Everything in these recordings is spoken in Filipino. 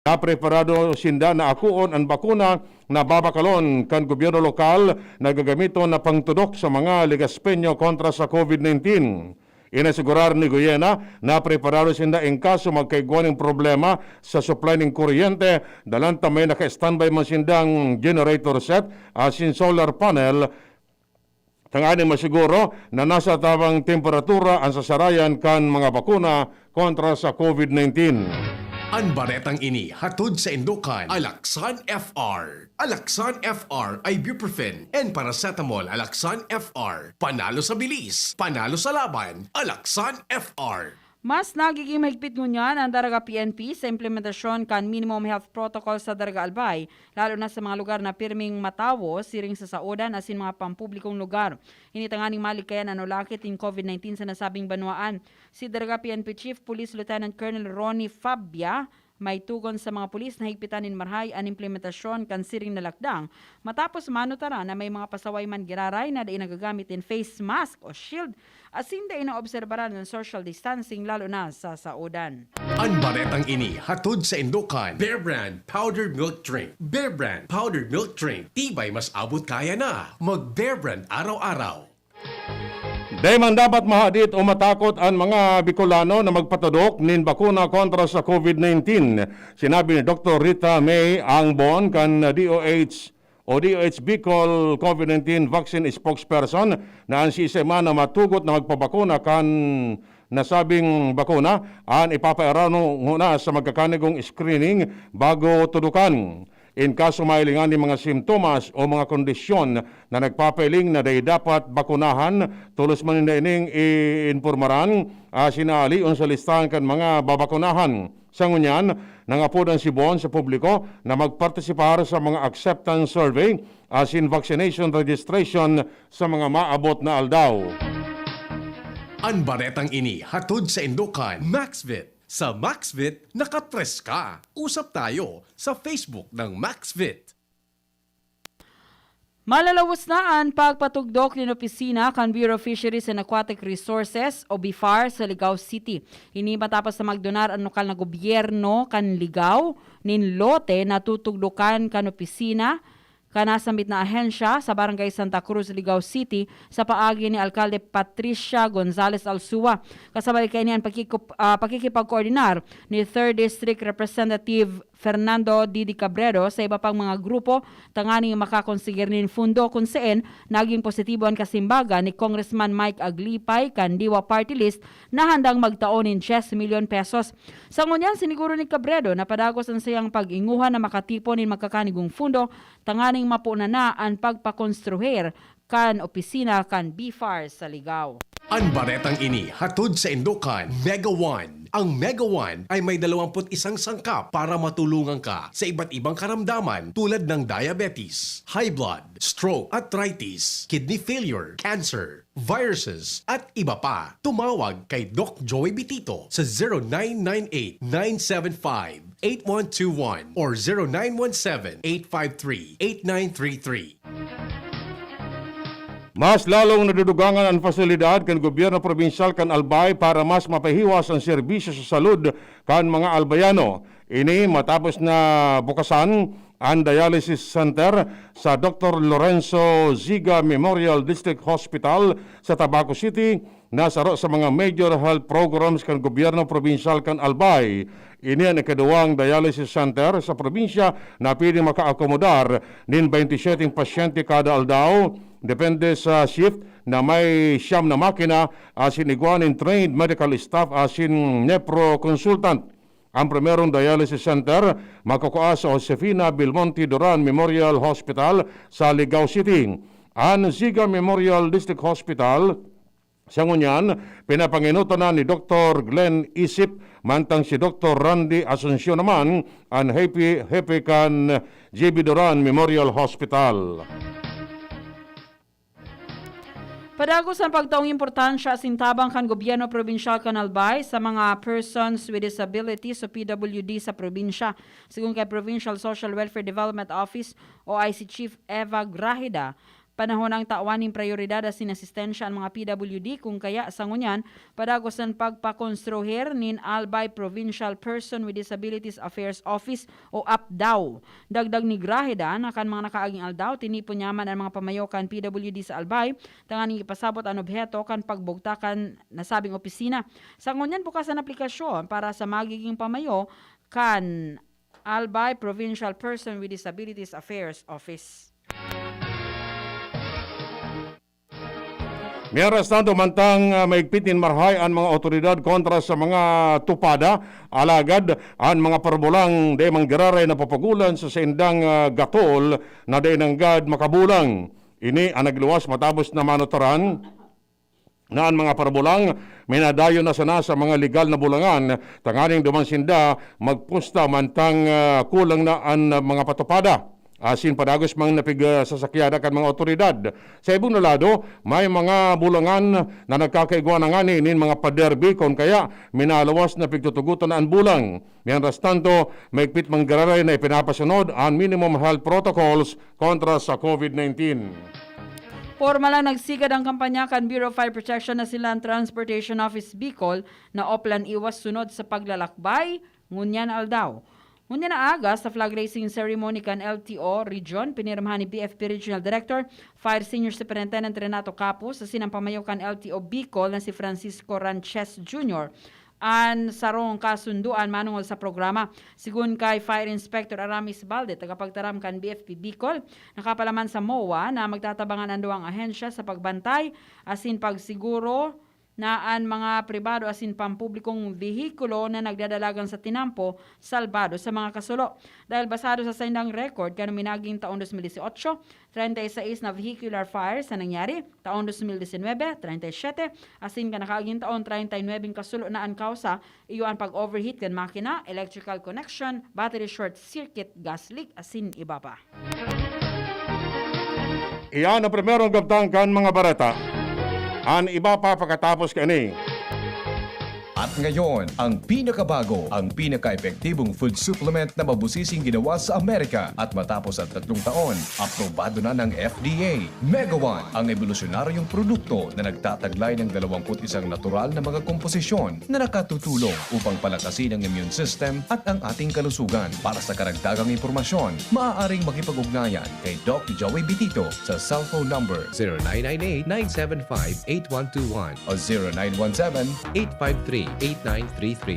Napreparado sinda na akuon ang bakuna na babakalon kan gobyerno lokal na gagamiton na pangtudok sa mga ligaspenyo kontra sa COVID-19. Inasigurar ni Guyena na preparado sinda in kaso magkaiguan ng problema sa supply ng kuryente dalan may naka-standby man sindang generator set asin solar panel tangani masiguro na nasa tamang temperatura ang sasarayan kan mga bakuna kontra sa COVID-19. Ang baretang ini hatod sa Indukan, Alaksan FR. Alaksan FR ay ibuprofen and paracetamol. Alaksan FR. Panalo sa bilis, panalo sa laban. Alaksan FR. Mas nagiging mahigpit ngunyan ang Daraga PNP sa implementasyon kan minimum health protocol sa Daraga Albay, lalo na sa mga lugar na pirming matawo, siring sa saudan asin mga pampublikong lugar. Initanganing malikayan anulakit in COVID-19 sa nasabing banwaan. Si Daraga PNP Chief Police Lieutenant Colonel Ronnie Fabia may tugon sa mga pulis na higpitan in marhay ang implementasyon kan siring na lakdang matapos manutara na may mga pasaway man giraray na daing nagagamit in face mask o shield asin daing naobserbaran ng social distancing lalo na sa saudan. Ang baretang ini hatod sa Indukan, Bear Brand Powdered Milk Drink. Bear Brand Powdered Milk Drink. Tibay mas abot kaya na. Mag Bear Brand araw-araw. Di man dapat mahadit o matakot ang mga Bicolano na magpatudok nin bakuna kontra sa COVID-19. Sinabi ni Dr. Rita May Angbon kan DOH o DOH Bicol COVID-19 vaccine spokesperson na ang sistema na matugot na magpabakuna kan nasabing bakuna ang ipapairano muna sa magkakanigong screening bago tudukan. In kaso mailingan ng mga simptomas o mga kondisyon na nagpapailing na dapat bakunahan, tulos man na ining iinformaran sinalion sa listahan kan mga babakunahan. Sa ngunyan, nangapudan si Bon sa publiko na magpartisipar sa mga acceptance survey asin vaccination registration sa mga maabot na aldaw. Ang baretang ini hatod sa Indukan, MaxVit. Sa MaxVit, nakatres ka. Usap tayo sa Facebook ng MaxVit. Malalawas na ang pagpatugdok ng opisina kan Bureau of Fisheries and Aquatic Resources o BIFAR sa Ligao City. Ini matapos na magdonar ang lokal na gobyerno kan Ligao nin lote na tutugdokan kan opisina kanasambit na ahensya sa Barangay Santa Cruz, Ligao City sa paagi ni Alkalde Patricia Gonzales Alsua. Kasabay kay niyan pakikipag-koordinar ni 3rd District Representative Fernando Didi Cabrero sa iba pang mga grupo tangani makakonsigir nin fundo kung saan naging positibo ang kasimbaga ni Congressman Mike Aglipay kandiwa party list na handang magtaon in 10 milyon pesos. Sa ngunyan siniguro ni Cabrero na padagos ang sayang pag-inguhan na makatipon nin magkakanigong fundo tanganing mapuna na ang pagpakonstruher kan opisina kan BIFAR sa Ligao. Ang baretang ini hatod sa Indukan, Mega One. Ang Mega One ay may 21 sangkap para matulungan ka sa iba't ibang karamdaman tulad ng diabetes, high blood, stroke, arthritis, kidney failure, cancer, viruses, at iba pa. Tumawag kay Doc Joey Bitito sa 0998-975-8121 or 0917-853-8933. Mas lalong nadudugangan ang fasilidad kan gobyerno probinsyal kan Albay para mas mapahiwas ang serbisyo sa salud kan mga Albayano. Ini matapos na bukasan ang dialysis center sa Dr. Lorenzo Ziga Memorial District Hospital sa Tabaco City na saro sa mga major health programs kan gobyerno probinsyal kan Albay. Ini ang ikaduwang dialysis center sa probinsya na pwede makaakomodar nin 27 pasyente kada aldaw. Depende sa shift na may siyam na makina asin iguanin trained medical staff asin nepro consultant. Ang primerong dialysis center makukuha sa Josefina Belmonte Duran Memorial Hospital sa Ligao City. Ang Ziga Memorial District Hospital sa ngunyan, pinapanginuto na ni Dr. Glenn Isip, mantang si Dr. Randy Asuncion naman ang hepe kan JB Duran Memorial Hospital. Padagos ang pagtaong importansya sintabang kan gobyerno probinsyal kan Albay sa mga persons with disabilities o PWD sa probinsya. Sigun kay Provincial Social Welfare Development Office o IC Chief Eva Grahida, panahon ang tawaning prioridad asin asistensya ang mga PWD kung kaya sa ngunyan padagos ang pagpakonstruher nin Albay Provincial Person with Disabilities Affairs Office o APDAW. Dagdag ni Graheda nakan mga nakaaging aldaw tinipon yaman ang mga pamayokan PWD sa Albay tanganing ipasabot ang obheto kan pagbugtakan nasabing opisina. Sa ngunyan bukas ang aplikasyon para sa magiging pamayo kan Albay Provincial Person with Disabilities Affairs Office. Mientras tanto, mantang maigpitin marhay ang mga otoridad kontra sa mga tupada, alagad ang mga parbulang de manggararay na papagulan sa sendang gatol na de nanggad makabulang. Ini ang nagluwas matapos na manotoran na ang mga parbulang minadayo na sana sa mga legal na bulangan tanganing dumansinda magpusta mantang kulang na ang mga patupada. Asin padagos mang napigsasakyan kan mga otoridad. Sa ibang lado, may mga bulangan na nagkakaigwa na nga nin mga paderbi kon kaya minalawas na pigtutugutan na ang bulang. Mientras tanto, maigpit manggararay na ipinapasunod ang minimum health protocols kontra sa COVID-19. Formal lang nagsigad ang kampanya kan Bureau of Fire Protection na Land Transportation Office Bicol na oplan iwas sunod sa paglalakbay, ngunyan aldaw. Ngunyan na aga sa flag raising ceremony kan LTO Region, pinirmahan ni BFP Regional Director, Fire Senior Superintendent Renato Capus, sa sinang pamayo kan LTO Bicol na si Francisco Ranches Jr. An sarong kasunduan manungol sa programa. Sigun kay Fire Inspector Aramis Balde, tagapagtaram kan BFP Bicol, nakapalaman sa MOA na magtatabangan ang duwang ahensya sa pagbantay, asin pagsiguro na ang mga pribado asin pampublikong vehikulo na nagdadalagan sa tinampo salbado sa mga kasulo. Dahil basado sa sindang record kanong minaging taon 2018, 36 na vehicular fires na nangyari, taon 2019, 37, asin ka nakaaging taon 39 kasulo na ang kausa, iyo ang pag-overheat kan makina, electrical connection, battery short circuit, gas leak, asin iba pa. Iyan ang primerong gabtang kan mga bareta. Ang iba pa pagkatapos kani. At ngayon, ang pinakabago, ang pinaka-epektibong food supplement na mabusising ginawa sa Amerika at matapos ang 3 taon, aprobado na ng FDA. Mega One, ang evolusyonaryong produkto na nagtataglay ng 21 natural na mga komposisyon na nakatutulong upang palakasin ang immune system at ang ating kalusugan. Para sa karagdagang impormasyon, maaaring makipag-ugnayan kay Doc Joey Bitito sa cellphone number 0998-975-8121 o 0917-853-8933.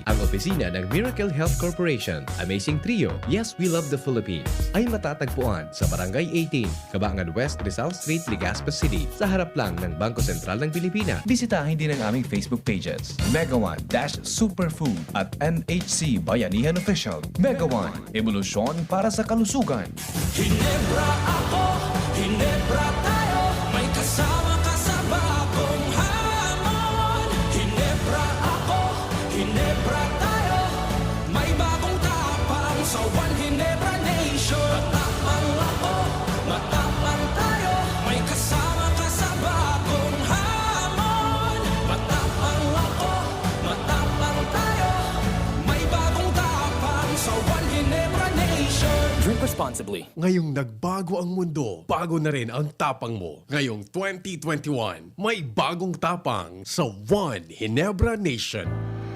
Ang opisina ng Miracle Health Corporation, Amazing Trio, Yes, We Love the Philippines, ay matatagpuan sa Barangay 18, Kabangan West, Rizal Street, Legazpi City, sa harap lang ng Bangko Sentral ng Pilipinas. Bisitahin din ang aming Facebook pages, Mega One Superfood at NHC Bayanihan Official. Mega One, evolusyon para sa kalusugan. Hinebra ako, Hinebra tayo, may kasama ka sa bagong hamon. Hinebra ako, Hinebra tayo, may bagong tapang sa One Hinebra Nation. Matapang ako, matapang tayo, may kasama ka sa bagong hamon. Matapang ako, matapang tayo, may bagong tapang sa One Hinebra Nation. Drink responsibly. Ngayong nagbago ang mundo, bago na rin ang tapang mo. Ngayong 2021, may bagong tapang sa One Hinebra Nation.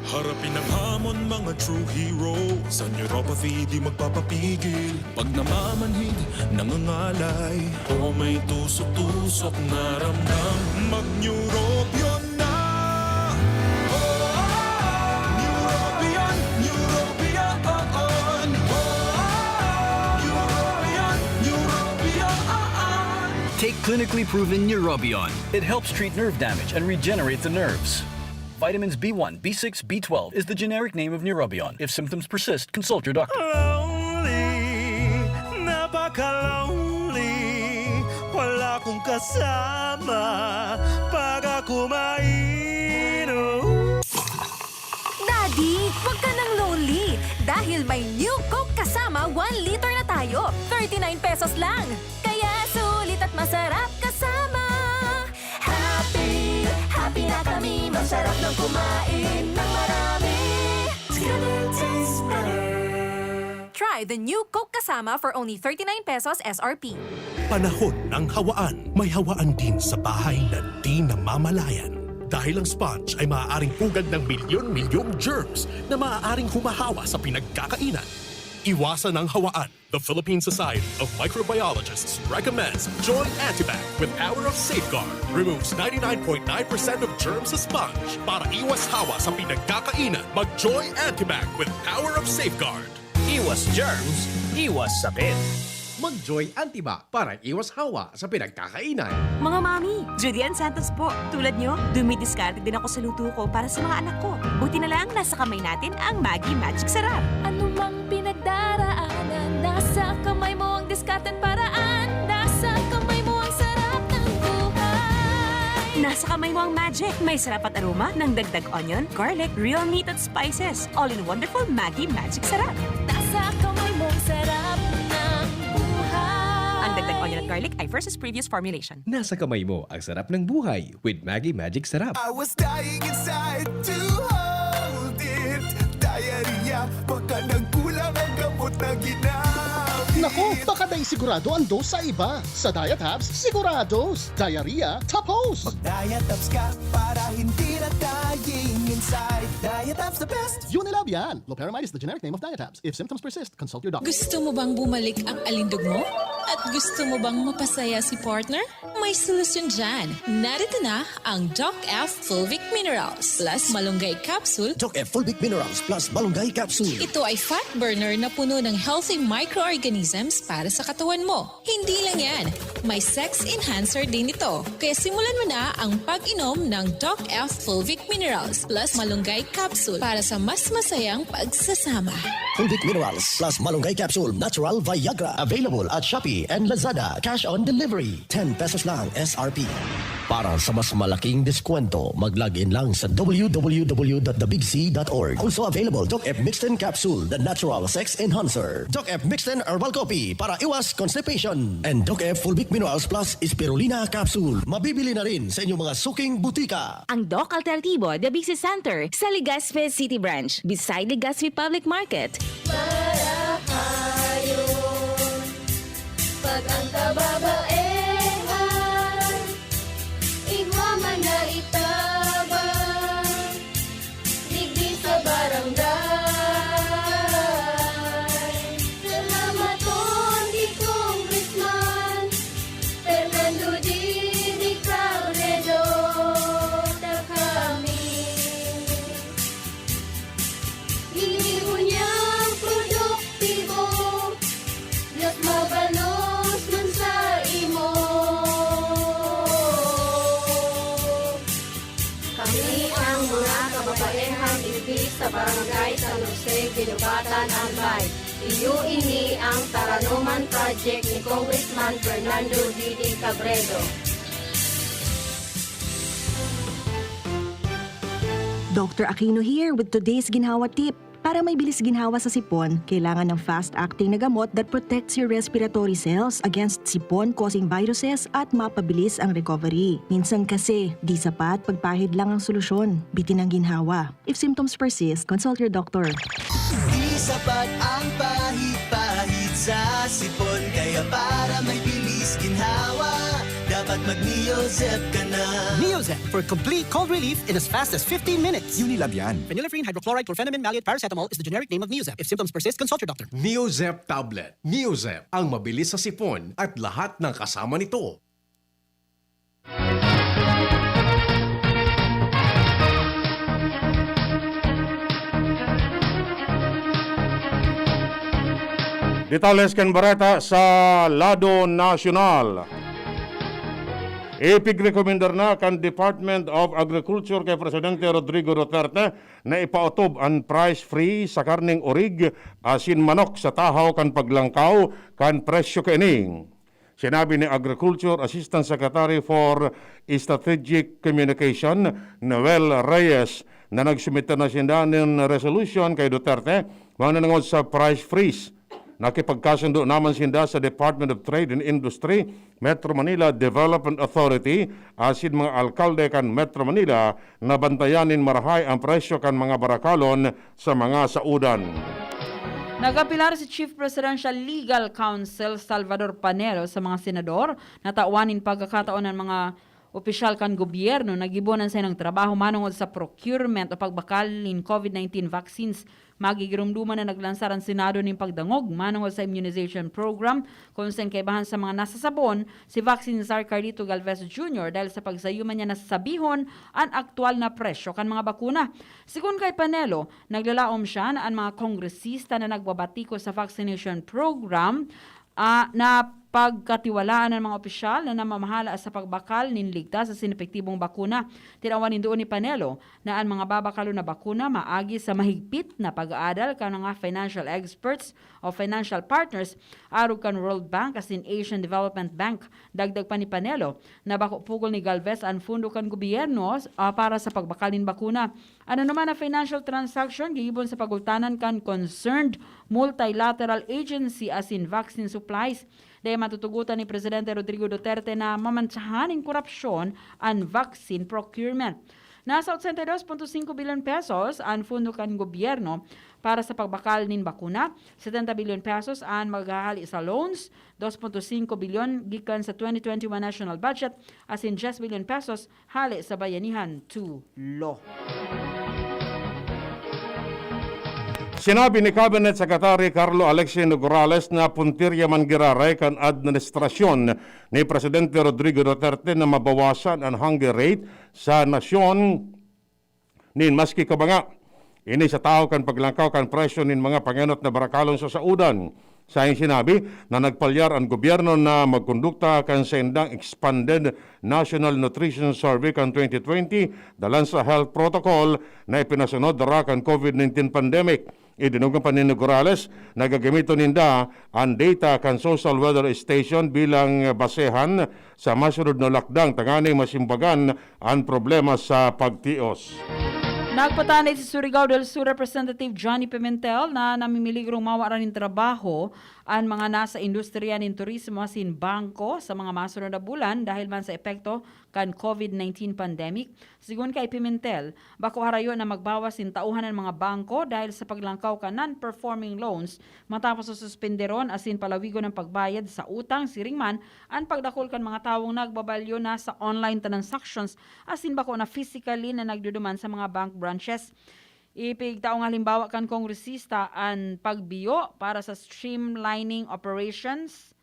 Harapin ang hamon, mga true hero. Sa neuropathy, di magpapapigil. Pag namamanhid, nangangalay, o may tusok-tusok na ramdam, mag-neurobion na. Neurobion, neurobion. Neurobion, neurobion. Take clinically proven Neurobion. It helps treat nerve damage and regenerate the nerves. Vitamins B1, B6, B12 is the generic name of Neurobion. If symptoms persist, consult your doctor. Lonely, napaka-lonely. Wala akong kasama pag ako mainom. Daddy, wag ka nang lonely. Dahil may new Coke kasama 1 liter na tayo. 39 pesos lang. Kaya sulit at masarap kasama. Happy, happy na kami. Masarap ng kumain ng marami. It's gonna taste better. Try the new Coke kasama for only 39 pesos SRP. Panahon ng hawaan. May hawaan din sa bahay na di namamalayan. Dahil ang sponge ay maaaring pugad ng milyon-milyong germs na maaaring humahawa sa pinagkakainan. Iwasan ang hawaan. The Philippine Society of Microbiologists recommends Joy Antibac with Power of Safeguard. Removes 99.9% of germs sa sponge. Para iwas hawa sa pinagkakainan, mag-Joy Antibac with Power of Safeguard. Iwas germs, iwas sakit. Mag-Joy Antibac para iwas hawa sa pinagkakainan. Mga mami, Julian Santos po. Tulad nyo, dumidiskarte din ako sa luto ko para sa mga anak ko. Buti na lang nasa kamay natin ang Maggi Magic Sarap. Ano mang pinagdaraanan, nasa kamay mo ang diskarten paraan. Nasa kamay mo ang sarap ng buhay. Nasa kamay mo ang magic. May sarap at aroma ng dagdag onion, garlic, real meat at spices. All in wonderful Maggi Magic Sarap. Nasa kamay mo ang sarap ng buhay. Ang dagdag onion at garlic ay versus previous formulation. Nasa kamay mo ang sarap ng buhay with Maggi Magic Sarap. I was dying inside to hold it. Diarrhea, baka nagkulang ang gamot na ginamit. Nako, baka dahil sigurado ang dose sa iba. Sa Diet Hubs, sigurados. Diarrhea, tapos. Mag-diet ups ka para hindi na dying inside. Diet ups the best. Unilab yan. Loperamide is the generic name of Diet Hubs. If symptoms persist, consult your doctor. Gusto mo bang bumalik ang alindog mo? At gusto mo bang mapasaya si partner? May solusyon dyan. Narito na ang Doc F Fulvic Minerals plus Malunggay Capsule. Doc F Fulvic Minerals plus Malunggay Capsule. Ito ay fat burner na puno ng healthy microorganisms para sa katawan mo. Hindi lang yan, may sex enhancer din ito. Kaya simulan mo na ang pag-inom ng Doc F Fulvic Minerals plus Malunggay Capsule para sa mas masayang pagsasama. Fulvic Minerals plus Malunggay Capsule Natural Viagra. Available at Shopee and Lazada. Cash on delivery. 10 pesos lang SRP. Para sa mas malaking diskwento, mag-login lang sa www.thebigc.org. Also available, Doc F Mixten Capsule, the natural sex enhancer. Doc F Mixten Herbal Coffee para iwas constipation. And Doc F Fulvic Minerals Plus Spirulina Capsule. Mabibili na rin sa inyong mga suking butika. Ang Doc Alternativo, The Big C Center, sa Legazpi City Branch, beside Legazpi Public Market. Para hayon, pag ang kababaehan, igwaman na itabang, digdi sa barangay. Salamat di Congressman Fernando Di Cabredo, ta kami. Iliho niyang produktibo, Diyos mabalos man sa imo. Kami ang mga kababaehang ibig sa barangay San Jose, Ginubatan, Albay. Iyo ini ang Taranuman Project ni Congressman Fernando D. Cabredo. Dr. Aquino here with today's ginhawa tip. Para may bilis ginhawa sa sipon, kailangan ng fast-acting na gamot that protects your respiratory cells against sipon-causing viruses at mapabilis ang recovery. Minsan kasi, di sapat pagpahid lang ang solusyon. Bitin ang ginhawa. If symptoms persist, consult your doctor. Di sapat ang pahit-pahit sa sipon, kaya para may bilis ginhawa, dapat mag-Neozep ka na. Neozep for complete cold relief in as fast as 15 minutes. Unilab yan. Phenylephrine, hydrochloride, chlorpheniramine, maleate, paracetamol is the generic name of Neozep. If symptoms persist, consult your doctor. Neozep Tablet. Neozep, ang mabilis sa sipon at lahat ng kasama nito. Detalles kan Bareta sa Lado Nacional. Ipigrekomendar na kan Department of Agriculture kay Presidente Rodrigo Duterte na ipautob ang price-free sa karning orig asin manok sa tahaw kan paglangkaw kan presyo kaining. Sinabi ni Agriculture Assistant Secretary for Strategic Communication, Noel Reyes, na nagsumita na siya ng resolution kay Duterte mananangod sa price freeze. Nakipagkasundo naman sinda sa Department of Trade and Industry, Metro Manila Development Authority, asin mga alkalde kan Metro Manila na bantayanin marahay ang presyo kan mga barakalon sa mga saudan. Nagapilar si Chief Presidential Legal Counsel Salvador Panelo sa mga senador na tawanin pagkakataon ng mga opisyal kan gobyerno nagibunan sa ng trabaho manungod sa procurement o pagbakal ng COVID-19 vaccines. Magigirumduman na naglansar ang Senado ng pagdangog manungod sa immunization program kung saan kaibahan sa mga nasasabon si Vaccine Czar Carlito Galvez Jr. dahil sa pagsayuman niya nasasabihon ang aktual na presyo kan mga bakuna. Sigun kay Panelo, naglalaom siya na ang mga kongresista na nagbabatiko sa vaccination program na pagkatiwalaan ng mga opisyal na namamahala sa pagbakal ninligtas sa sinepektibong bakuna. Tinawanin doon ni Panelo na ang mga babakalo na bakuna maagi sa mahigpit na pag-aadal ka ng financial experts o financial partners arog kan World Bank as in Asian Development Bank. Dagdag pa ni Panelo na bako pugol ni Galvez ang fundo kan gobyerno para sa pagbakalin bakuna. Ano naman na financial transaction gihibon sa pagultanan kan concerned multilateral agency as in vaccine supplies. Dahil matutugutan ni Presidente Rodrigo Duterte na mamantsahan ng korupsyon ang vaccine procurement. Nasa 82.5 billion pesos ang fundo kan gobyerno para sa pagbakal ng bakuna, 70 billion pesos ang maghahali sa loans, 2.5 billion gikan sa 2021 national budget, as in 10 billion pesos hali sa bayanihan to law. Sinabi ni Cabinet Secretary Carlo Alexis Nogorales na puntirya man giraray kan administrasyon ni Presidente Rodrigo Duterte na mabawasan ang hunger rate sa nasyon nin maski kabanga. Ini sa tao kan paglangkaw kan presyo nin mga pangenot na barakalon sa saudan. Sa iyong sinabi na nagpalyar ang gobyerno na magkondukta kan sendang expanded National Nutrition Survey kan 2020 dalan sa health protocol na ipinasunod dara kan COVID-19 pandemic. Idinugan pa ni Nogorales na gagamito ninda ang data kan social weather station bilang basehan sa masunod na lockdown tangani masimbagan ang problema sa pagtios. Nagpatanay si Surigao del Sur Representative Johnny Pimentel na namimiligro mawaran ng trabaho ang mga nasa industriya ng turismo asin bangko sa mga masunod na bulan dahil man sa epekto kan COVID-19 pandemic. Sigun kay Pimentel, bako harayo na magbawas in tauhan ng mga bangko dahil sa paglangkaw ka non-performing loans matapos sa suspenderon asin palawigo ng pagbayad sa utang siringman ang pagdakol kan mga tawong nagbabalyo na sa online transactions asin bako na physically na nagduduman sa mga bank branches. Ipigtaong halimbawa kan kongresista ang pagbiyo para sa streaming operations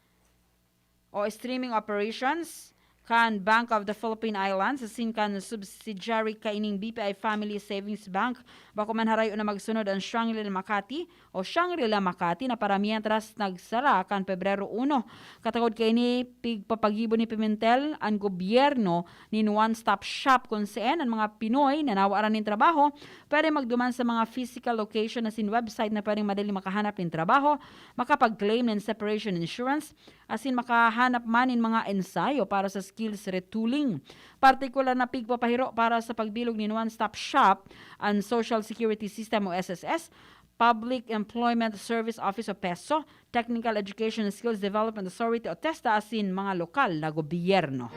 kan Bank of the Philippine Islands asin kan subsidiary kaining BPI Family Savings Bank bako man harayo na magsunod ang Shangri-La Makati na para mientras nagsara kan Pebrero 1. Katagod kay ni pigpapagibo ni Pimentel ang gobyerno nin one-stop shop kung saan ang mga Pinoy na nawaran ng trabaho pwede magduman sa mga physical location asin website na pwedeng madali makahanap ng trabaho, makapag-claim ng separation insurance asin makahanap man ng mga ensayo para sa skills retooling. Partikular na pigpapahiro para sa pagbilog ni one-stop shop ang Social Security System o SSS, Public Employment Service Office o PESO, Technical Education and Skills Development Authority o TESTA asin mga lokal na gobyerno.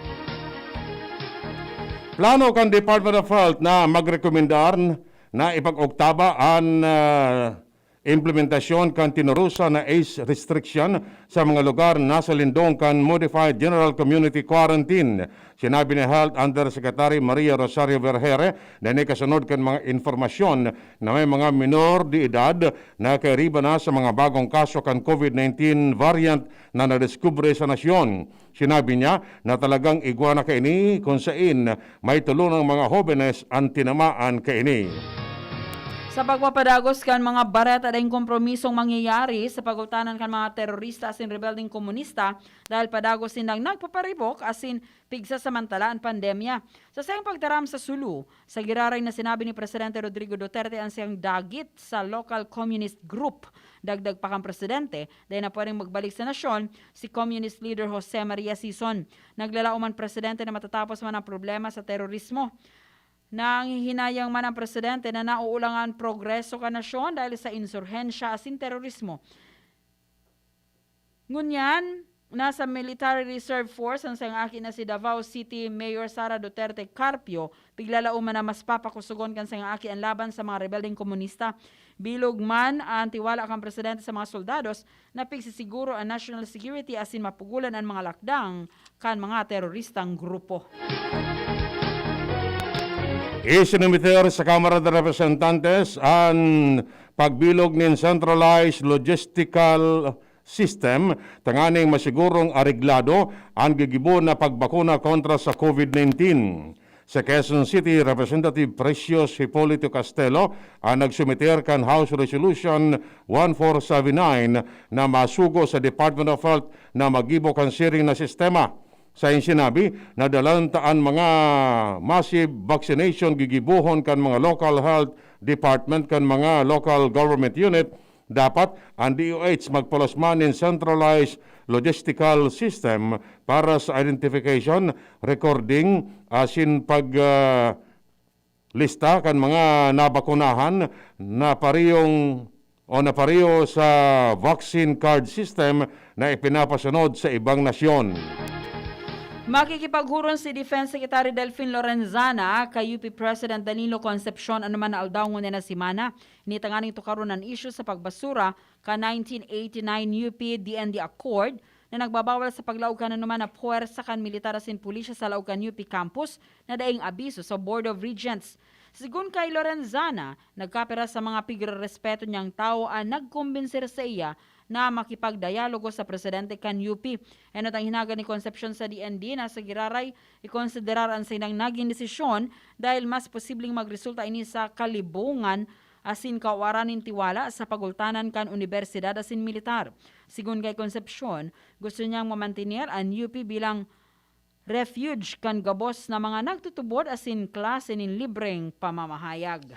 Plano kan Department of Health na magrekomendar na ipag-oktaba ang implementasyon kan tinurusa na age restriction sa mga lugar na nasa lindong kan Modified General Community Quarantine. Sinabi ni Health Undersecretary Maria Rosario Vergere na kasunod kan mga informasyon na may mga minor di edad na kairiba na sa mga bagong kaso kan COVID-19 variant na nadiskubre sa nasyon. Sinabi niya na talagang iguana kaini kung saan may tulong ng mga jóvenes ang tinamaan kaini. Sa pagpapadagos kan mga Bareta dahil kompromisong mangyayari sa pagutanan kan mga terorista asin rebelding komunista dahil padagos silang nagpaparibok asin pigsa samantala ang pandemya. Sa sayang pagtaram sa Sulu, sa giraray na sinabi ni Presidente Rodrigo Duterte ang siyang dagit sa local communist group. Dagdag pa kang presidente dahil na pwedeng magbalik sa nasyon si communist leader Jose Maria Sison. Naglalauman presidente na matatapos man ang problema sa terorismo. Nanghihinayang man ang presidente na nauulangan progreso ka nasyon dahil sa insurhensya asin terorismo. Ngunyan, nasa Military Reserve Force ang sayang akin na si Davao City Mayor Sara Duterte Carpio, piglalauman na mas papakusugon kan sayang akin ang laban sa mga rebelding komunista. Bilog man ang tiwala kang presidente sa mga soldados na pigsisiguro ang national security asin mapugulan ang mga lakdang kan mga teroristang grupo. Isinumiter sa Kamara de Representantes ang pagbilog ng centralized logistical system tanganing masigurong areglado ang gigibo na pagbakuna kontra sa COVID-19. Sa Quezon City, Representative Precious Hipolito Castelo ang nagsumiter kan House Resolution 1479 na masugo sa Department of Health na magibo kan sharing na sistema. Sa sinabi na dalantaan mga massive vaccination gigibuhon kan mga local health department kan mga local government unit, dapat ang DOH magpulasman ng centralized logistical system para sa identification, recording, asin lista kan mga nabakunahan na parehong o napareho sa vaccine card system na ipinapasunod sa ibang nasyon. Makikipaghuron si Defense Secretary Delfin Lorenzana kay UP President Danilo Concepcion anuman na aldawngon na simana. Nitanganing tukaron ang issue sa pagbasura ka 1989 UP DND Accord na nagbabawal sa paglaukan anuman na puwersa kan militar asin pulisya sa laukan UP campus na daing abiso sa Board of Regents. Sigun kay Lorenzana, nagkapera sa mga pigre-respeto niyang tao ang nagkumbinser sa iya na makipagdialogo sa presidente kan UP. Ano ang hinaga ni Concepcion sa DND na sa giraray ikonsiderar ang sinang naging desisyon dahil mas posibleng magresulta ini sa kalibungan asin kawaranin tiwala sa pagultanan kan universidad asin militar. Sigun kay Concepcion, gusto niyang mamantinir ang UP bilang refuge kan gabos na mga nagtutubod asin klase nin libreng pamamahayag.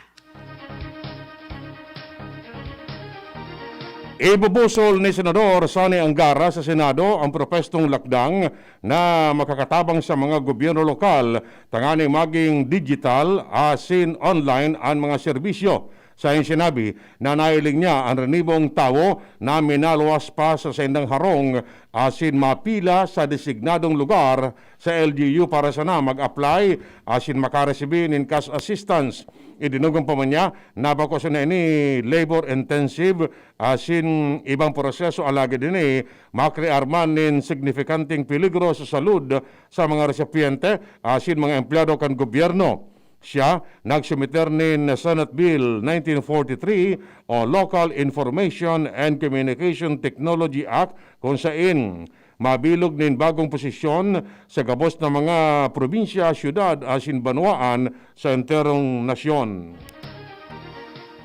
Ibubusol ni Senador Sani Angara sa Senado ang propestong lakdang na makakatabang sa mga gobyerno lokal tanganing maging digital asin online ang mga serbisyo. Sa sinabi na nailing niya ang renibong tao na minaluwas pa sa sendang harong asin mapila sa designadong lugar sa LGU para sana mag-apply asin makaresibin in cash assistance. Idinugong pa man niya na bako sa ni labor intensive asin ibang proseso alagi din makrearman nin signifikanting peligro sa salud sa mga resypiente asin mga empleyado kan gobyerno. Siya nagsumiter nin Senate Bill 1943 o Local Information and Communication Technology Act kung saan mabilog nin bagong posisyon sa gabos ng mga probinsya, syudad, asin banwaan sa enterong nasyon.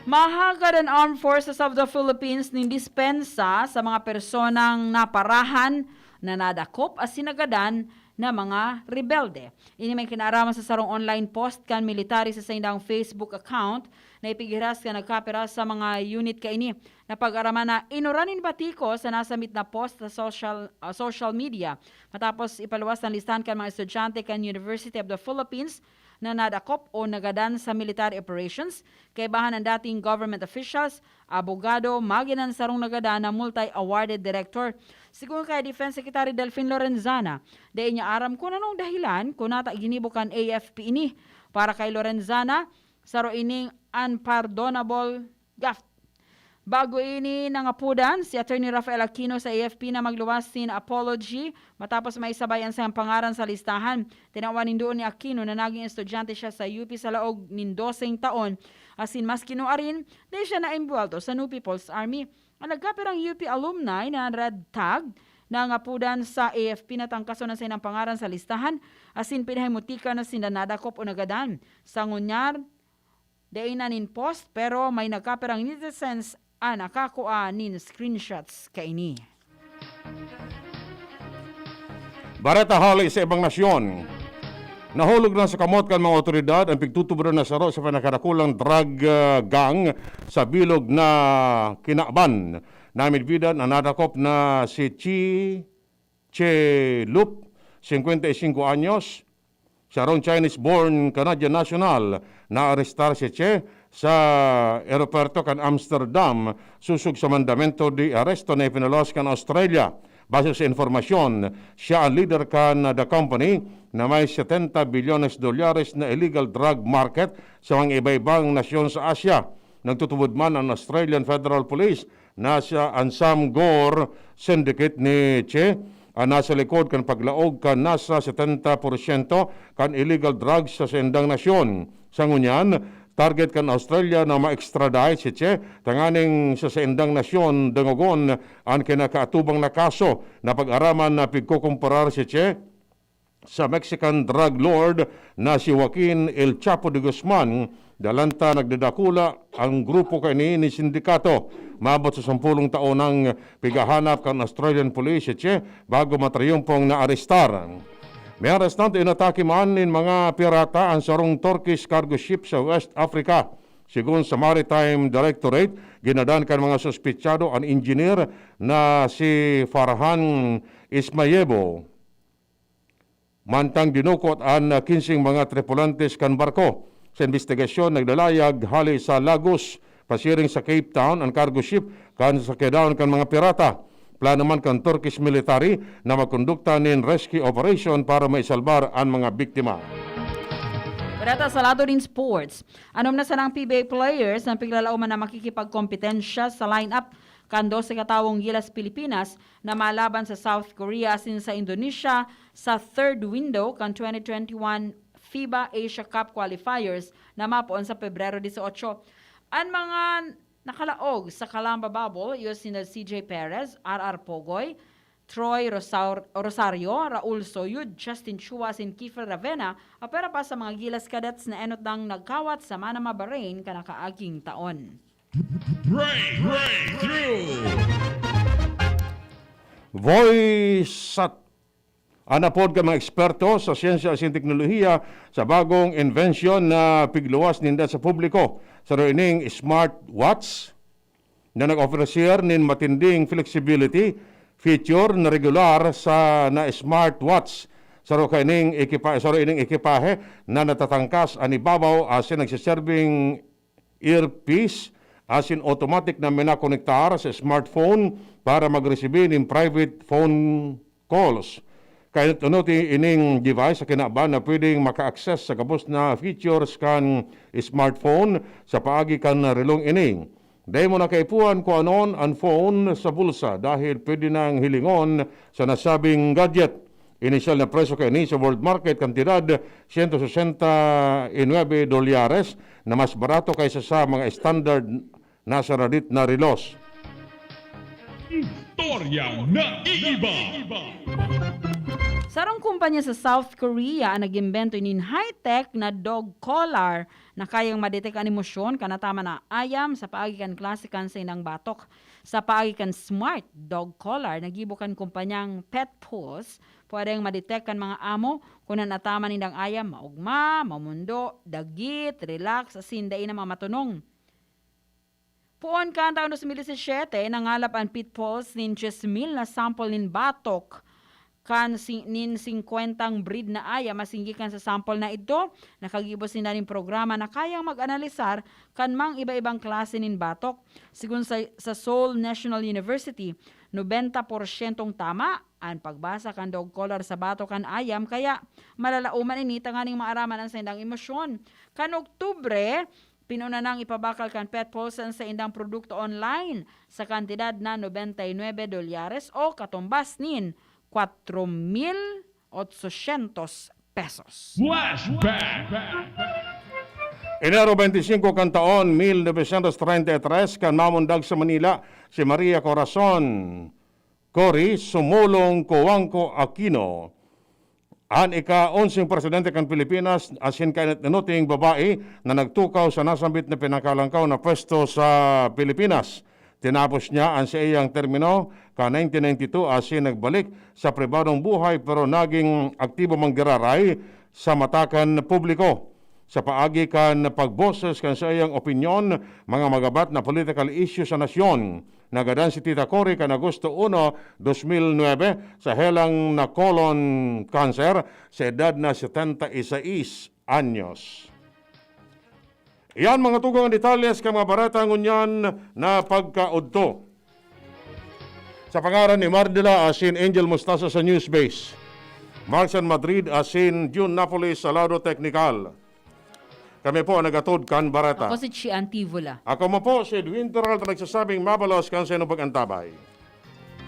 Mahagad ang Armed Forces of the Philippines ning dispensa sa mga personang naparahan na nadakop asin nagadan na mga rebelde. Ini may kinaraman sa sarong online post kan military sa sindang Facebook account na ipigiras ka nagkapera sa mga unit kaini na pag-araman na inuranin batiko sa nasamit na post sa social media. Matapos ipaluwas ng listahan kan mga estudyante kan University of the Philippines na nadakop o nagadan sa military operations, kay bahan ng dating government officials, abogado, maginan sarong nagadan na multi-awarded director. Sigun kay Defense Secretary Delfin Lorenzana, dayon niya aram kung anong dahilan kung nata ginibukan AFP ini para kay Lorenzana, saro ining unpardonable gaff. Bago ini nangapudan si Attorney Rafael Aquino sa AFP na magluwas sin apology matapos may sabayan sa pangaran sa listahan. Tinawanin doon ni Aquino na naging estudyante siya sa UP sa laog nin 12 taon. Asin mas kinuarin, dahil siya na-imbualto sa New People's Army. Ang nagkapirang UP alumni na red tag na ngapudan sa AFP na tangkaso na sinang pangaran sa listahan. Asin pinahimutika na sinanadakop o nagadan. Sa ngunyar, dainan in post pero may nagkapirang netizens nakakuha nin screenshots kaini. Bareta hali sa ibang nasyon. Nahulog na sa kamot kan mga otoridad ang pigtutubro na saro sa pinakadakulang drug gang sa bilog na Kinakban. Namidbidan ang nadakop na si Chie 55 anyos. Siya ron Chinese-born Canadian national na arestar si Chie sa aeroporto kan Amsterdam susug sa mandamento di aresto na ipinalos kan Australia. Base sa informasyon, siya ang leader kan the company na may 70 bilyones dolyares na illegal drug market sa mga iba-ibang nasyon sa Asia. Nagtutubod man ang Australian Federal Police na siya ang Sam Gore syndicate ni Chie ang nasa likod kan paglaog kan nasa 70% kan illegal drugs sa sendang nasyon. Sa ngunyan, target kan Australia na ma-extradite si Chie tanganing sa sendang nasyon dangogon ang kinakaatubang na kaso na pag-araman na pigkukumparar si Chie sa Mexican drug lord na si Joaquin El Chapo de Guzman. Dalanta nagdadakula ang grupo kani ni sindikato. Maabot sa 10 taon ng pigahanap kan Australian Police si Chie bago matriyumpong naarestar. May arestante inatake man nin mga pirata ang sarong Turkish cargo ship sa West Africa. Sigun sa Maritime Directorate, ginadan kan mga suspitsado ang engineer na si Farhan Ismayebo. Mantang dinukot ang 15 mga tripulantes kan barko. Sa investigasyon, nagdalayag hali sa Lagos, pasiring sa Cape Town ang cargo ship kan sa kedaon kan mga pirata. Plano man kan Turkish military na magkondukta nin rescue operation para maisalbar ang mga biktima. Bareta sa lado din sports. Anom na sanang PBA players na piglalauman na makikipagkompetensya sa lineup kan 12 katawong Gilas Pilipinas na malaban sa South Korea asin sa Indonesia sa third window kan 2021 FIBA Asia Cup qualifiers na mapuon sa Pebrero 18. Ang mga nakalaog sa Calamba Bubble, yung sina CJ Perez, RR Pogoy, Troy Rosario, Raul Soyud, Justin Chua, sin Kiefer Ravena, apera pa sa mga Gilas Cadets na enot ng nagkawat sa Manama, Bahrain kanakaaging taon. Voice at anapod ka mga eksperto sa siyensya at teknolohiya sa bagong invention na pigluwas ninda sa publiko. Sa ining smartwatch na nag-offer nin matinding flexibility feature na regular sa na smartwatch. Sa ining ekipahe na natatangkas ang ibabaw asin nagsiserving earpiece asin automatic na minakonektar sa smartphone para mag-receive ng private phone calls. Kaya ining device sa kinaaban na pwedeng maka-access sa kabus na features kan smartphone sa paagi kan relong ining. Dahil mo na kaipuan ko anon ang phone sa bulsa dahil pwede nang hilingon sa nasabing gadget. Initial na presyo kay ni sa world market kantidad $169 na mas barato kaysa sa mga standard na saradit na relos. Istorya na iiba. Sarong kumpanya sa South Korea ang nag-imbento inin high-tech na dog collar na kayang madetect ang emosyon kanatama na ayam sa paagikan klasikan sa inang batok. Sa paagikan smart dog collar, nagibukan kumpanyang Pet Pulse, pwedeng madetect kan mga amo kung natama nindang ayam, maugma, mamundo, dagit, relax, asin dain na mamatunong. Puon ka taon 2017, nangalap ang Pet Pulse nin 10,000 na sample nin batok kan nin 50 breed na aya masinggikan sa sample na ito. Nakagibos nila ning programa na kayang mag-analisar kan mang iba-ibang klase nin batok. Sigun sa Seoul National University, 90% tama ang pagbasa kan dog collar sa batok kan ayam kaya malalauman ini tanganing maaraman ang sa indang emosyon. Kan Oktubre, pinuna nang ipabakal kan Pet Pulse sa indang produkto online sa kantidad na $99 o katumbas nin 4,800 pesos. Flashback. Enero 25 kan taon 1933 kan mamundag sa Manila si Maria Corazon Cory Sumulong Coangco Aquino. Ang ika-11 presidente kan Pilipinas asin kainat nanuting babae na nagtukaw sa nasambit na pinakalangkaw na pwesto sa Pilipinas. Tinapos niya ang sa iyang termino ka 1992 asin nagbalik sa pribadong buhay pero naging aktibo manggiraray sa matakan publiko. Sa paagi kan pagboses kan sa iyang opinyon, mga magabat na political issue sa nasyon. Nagadan si Tita Cory kan Agosto 1, 2009 sa helang na colon cancer sa edad na 76 anyos. Iyan mga tugang detalles ka mga barata ngunyan na pagkaudto. Sa pangaran ni Mardila asin Angel Mustasa sa News Base. Marsan Madrid asin June Napolis sa Lado Technical. Kami po ang nagatod kan Bareta. Ako si Chie Antivola. Ako mo po si Edwin Peralta nagsasabing mabalos kan sa inong pag-antabay.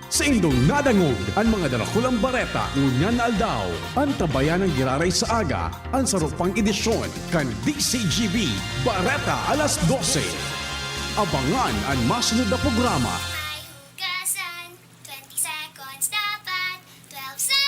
Sa indong nadangog ang mga dalakulang bareta ngunyan na aldaw. Ang tabayan ng giraray sa aga ang sarupang edisyon kan DCGB Bareta alas 12. Abangan ang masunod na programa